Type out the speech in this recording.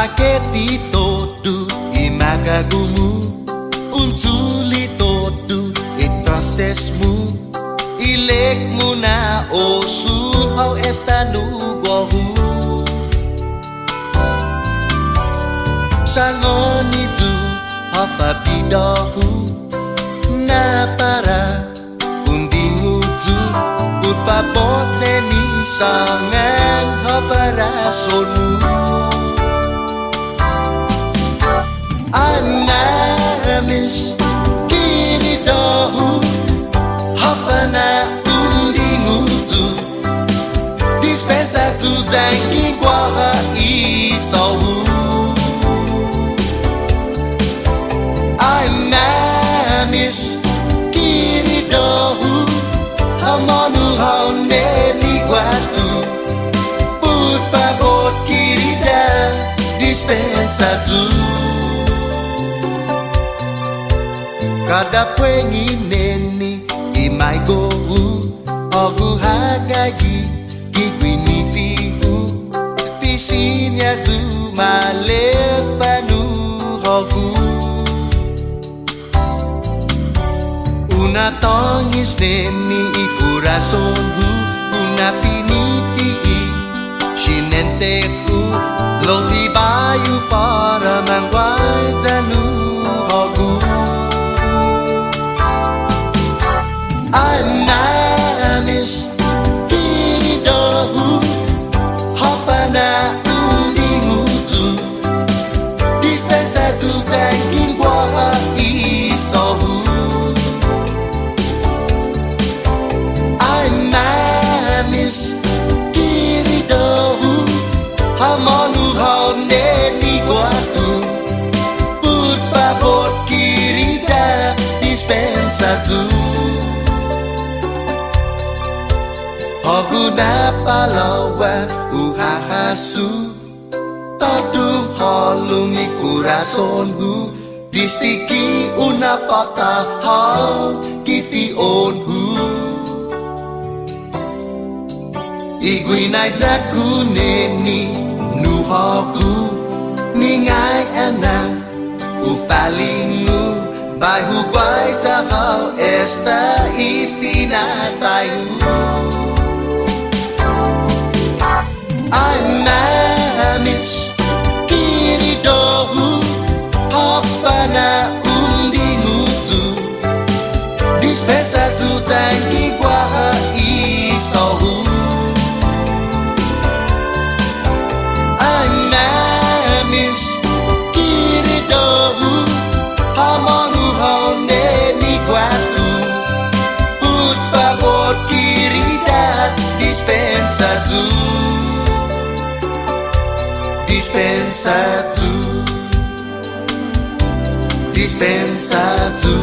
Maketi todo e magagumu, untuli todo e trastesmu, ilekmu na osun au estanugohu. Sangoni tu apa bidahu na para undingu tu pupa bote ni sangan hapara sonu. Anamis kiri dahu hapana undingu tu dispensa tu dangi kwa isahu. Anamis kiri dahu hamanu haune ni guatu, por favor querida dispensa tu. Kada puengi neni imai gohu ogu hagagi giguini fihu tisinya tu malefanu hogu. Una tongis neni ikurasongu una piniti shinenteku loti bayu para mangwai tanu hogu. Anamis kiri dahu hapana undingu tu dispensa tu tangin kwa isahu. Anamis kiri dahu hamanu haune ni guatu, por favor querida dispensa tu. Hogu na palawan uhahasu tadu holumi kurasonhu distiki una pata hal kifi onhu. Iguinai jaku neni nuhoku ningai ana ufalingu baihu guai tahau esta ifina tayu. Anamis kiri dahu hapana undingu tu dispensa tu tangi kwa isahu. Anamis kiri dahu hamanu haune ni guatu, por favor querida dispensa tu. Dispensa tu, dispensa tu.